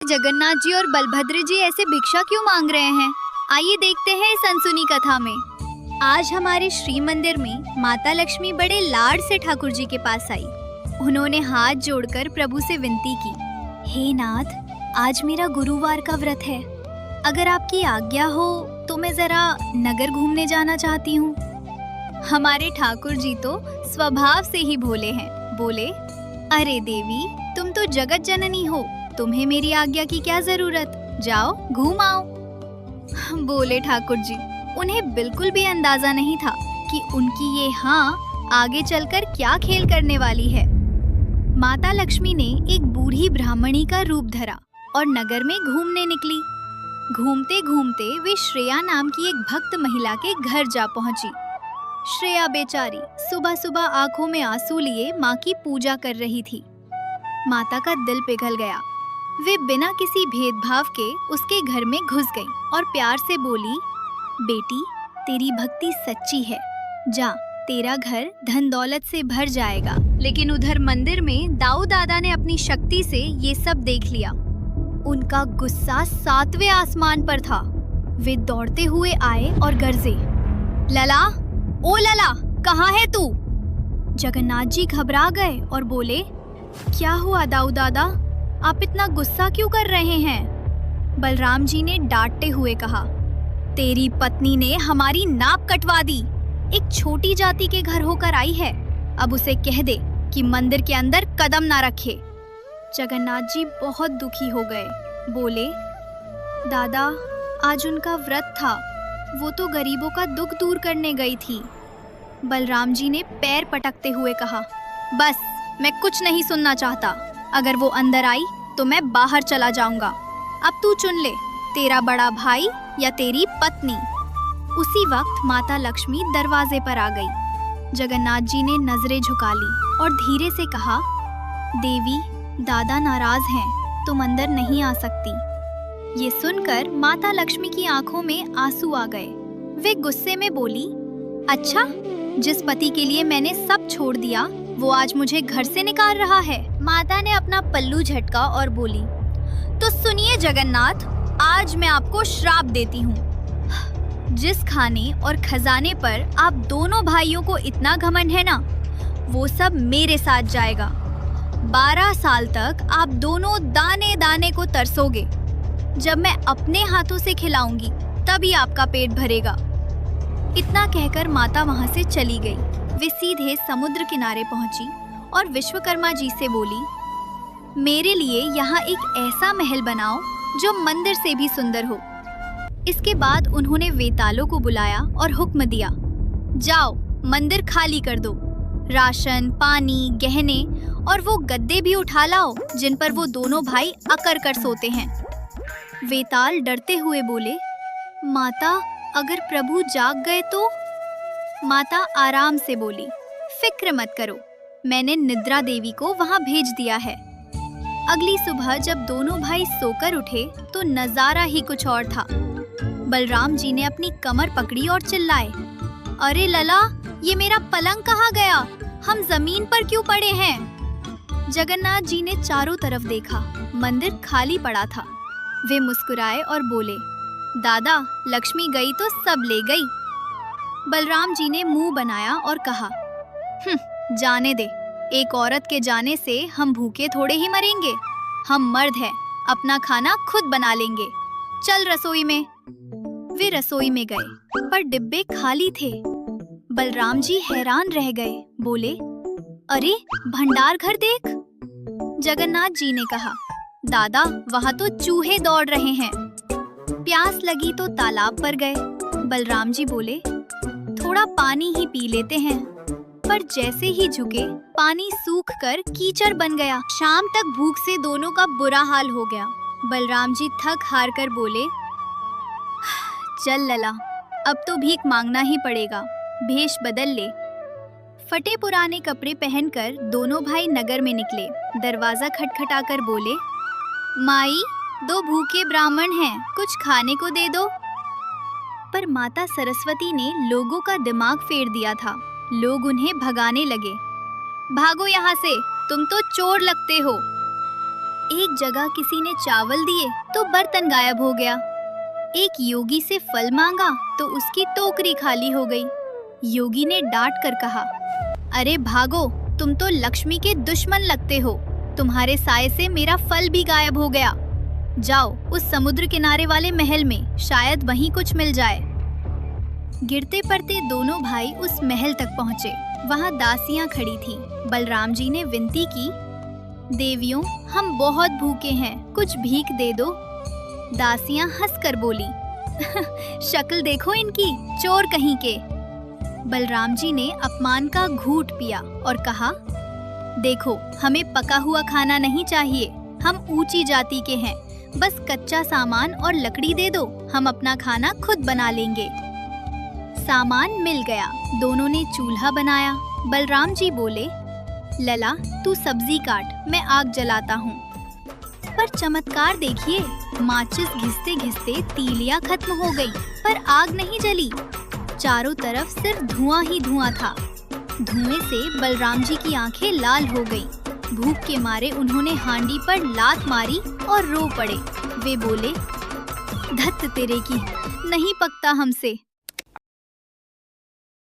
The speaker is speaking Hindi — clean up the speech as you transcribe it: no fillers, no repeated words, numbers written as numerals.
जगन्नाथ जी और बलभद्र जी ऐसे भिक्षा क्यों मांग रहे हैं? आइए देखते हैं इस अनसुनी कथा में। आज हमारे श्री मंदिर में माता लक्ष्मी बड़े लाड से ठाकुर जी के पास आई। उन्होंने हाथ जोड़कर प्रभु से विनती की, हे नाथ, आज मेरा गुरुवार का व्रत है। अगर आपकी आज्ञा हो तो मैं जरा नगर घूमने जाना चाहती हूँ। हमारे ठाकुर जी तो स्वभाव से ही भोले हैं। बोले, अरे देवी, तुम तो जगत जननी हो, तुम्हें मेरी आज्ञा की क्या जरूरत, जाओ घूम आओ। बोले ठाकुर जी, उन्हें बिल्कुल भी अंदाजा नहीं था कि उनकी ये हाँ आगे चलकर क्या खेल करने वाली है। माता लक्ष्मी ने एक बूढ़ी ब्राह्मणी का रूप धरा और नगर में घूमने निकली। घूमते घूमते वे श्रेया नाम की एक भक्त महिला के घर जा पहुंची। श्रेया बेचारी सुबह सुबह आंखों में आंसू लिए माँ की पूजा कर रही थी। माता का दिल पिघल गया। वे बिना किसी भेदभाव के उसके घर में घुस गई और प्यार से बोली, बेटी, तेरी भक्ति सच्ची है, जा, तेरा घर धन दौलत से भर जाएगा। लेकिन उधर मंदिर में दाऊ दादा ने अपनी शक्ति से ये सब देख लिया। उनका गुस्सा 7वें आसमान पर था। वे दौड़ते हुए आए और गरजे, लला, ओ लला, कहाँ है तू? जगन्नाथ जी घबरा गए और बोले, क्या हुआ दाऊ दादा, आप इतना गुस्सा क्यों कर रहे हैं? बलराम जी ने डांटते हुए कहा, तेरी पत्नी ने हमारी नाप कटवा दी। एक छोटी जाति के घर होकर आई है, अब उसे कह दे कि मंदिर के अंदर कदम ना रखे। जगन्नाथ जी बहुत दुखी हो गए। बोले, दादा, आज उनका व्रत था, वो तो गरीबों का दुख दूर करने गई थी। बलराम जी ने पैर पटकते हुए कहा, बस, मैं कुछ नहीं सुनना चाहता। अगर वो अंदर आई तो मैं बाहर चला जाऊंगा। अब तू चुन ले, तेरा बड़ा भाई या तेरी पत्नी। उसी वक्त माता लक्ष्मी दरवाजे पर आ गई। जगन्नाथ जी ने नजरें झुका ली और धीरे से कहा, देवी, दादा नाराज हैं, तुम अंदर नहीं आ सकती। ये सुनकर माता लक्ष्मी की आंखों में आंसू आ गए। वे गुस्से में बोली, अच्छा, जिस पति के लिए मैंने सब छोड़ दिया वो आज मुझे घर से निकाल रहा है। माता ने अपना पल्लू झटका और बोली, तो सुनिए जगन्नाथ, आज मैं आपको श्राप देती हूँ। जिस खाने और खजाने पर आप दोनों भाइयों को इतना घमंड है ना, वो सब मेरे साथ जाएगा। 12 साल तक आप दोनों दाने दाने को तरसोगे। जब मैं अपने हाथों से खिलाऊंगी तभी आपका पेट भरेगा। इतना कहकर माता वहां से चली गई। वे सीधे समुद्र किनारे पहुंची और विश्वकर्मा जी से बोली, मेरे लिए यहाँ एक ऐसा महल बनाओ जो मंदिर से भी सुंदर हो। इसके बाद उन्होंने वेतालों को बुलाया और हुक्म दिया, जाओ, मंदिर खाली कर दो। राशन, पानी, गहने और वो गद्दे भी उठा लाओ जिन पर वो दोनों भाई अकड़ कर सोते हैं। वेताल डरते हुए बोले, माता, अगर प्रभु जाग गए तो? माता आराम से बोली, फिक्र मत करो, मैंने निद्रा देवी को वहां भेज दिया है। अगली सुबह जब दोनों भाई सोकर उठे तो नजारा ही कुछ और था। बलराम जी ने अपनी कमर पकड़ी और चिल्लाए, अरे लला, ये मेरा पलंग कहाँ गया? हम जमीन पर क्यों पड़े हैं? जगन्नाथ जी ने चारों तरफ देखा, मंदिर खाली पड़ा था। वे मुस्कुराए और बोले, दादा, लक्ष्मी गई तो सब ले गई। बलराम जी ने मुंह बनाया और कहा, जाने दे, एक औरत के जाने से हम भूखे थोड़े ही मरेंगे। हम मर्द हैं, अपना खाना खुद बना लेंगे। चल रसोई में। वे रसोई में गए पर डिब्बे खाली थे। बलराम जी हैरान रह गए। बोले, अरे, भंडार घर देख। जगन्नाथ जी ने कहा, दादा, वहाँ तो चूहे दौड़ रहे हैं। प्यास लगी तो तालाब पर गए। बलराम जी बोले, थोड़ा पानी ही पी लेते हैं। पर जैसे ही झुके, पानी सूखकर कीचड़ बन गया। शाम तक भूख से दोनों का बुरा हाल हो गया। बलराम जी थक हार कर बोले, चल लला, अब तो भीख मांगना ही पड़ेगा, भेष बदल ले। फटे पुराने कपड़े पहनकर दोनों भाई नगर में निकले। दरवाजा खटखटाकर बोले, माई, 2 भूखे ब्राह्मण हैं, कुछ खाने को दे दो। पर माता सरस्वती ने लोगों का दिमाग फेर दिया था। लोग उन्हें भगाने लगे, भागो यहाँ से, तुम तो चोर लगते हो। एक जगह किसी ने चावल दिए तो बर्तन गायब हो गया। एक योगी से फल मांगा तो उसकी टोकरी खाली हो गई। योगी ने डांट कर कहा, अरे भागो, तुम तो लक्ष्मी के दुश्मन लगते हो। तुम्हारे साए से मेरा फल भी गायब हो गया। जाओ उस समुद्र किनारे वाले महल में, शायद वहीं कुछ मिल जाए। गिरते पड़ते दोनों भाई उस महल तक पहुँचे। वहाँ दासियाँ खड़ी थीं। बलराम जी ने विनती की, देवियों, हम बहुत भूखे हैं, कुछ भीख दे दो। दासियाँ हंसकर बोली, शक्ल देखो इनकी, चोर कहीं के। बलराम जी ने अपमान का घूंट पिया और कहा, देखो, हमें पका हुआ खाना नहीं चाहिए, हम ऊंची जाति के हैं, बस कच्चा सामान और लकड़ी दे दो, हम अपना खाना खुद बना लेंगे। सामान मिल गया, दोनों ने चूल्हा बनाया। बलराम जी बोले, लला तू सब्जी काट, मैं आग जलाता हूँ। पर चमत्कार देखिए, माचिस घिसते घिसते तीलियां खत्म हो गई, पर आग नहीं जली। चारों तरफ सिर्फ धुआं ही धुआं था। धुएं से बलराम जी की आंखें लाल हो गईं। भूख के मारे उन्होंने हांडी पर लात मारी और रो पड़े। वे बोले, धत्त तेरे की, नहीं पकता हमसे।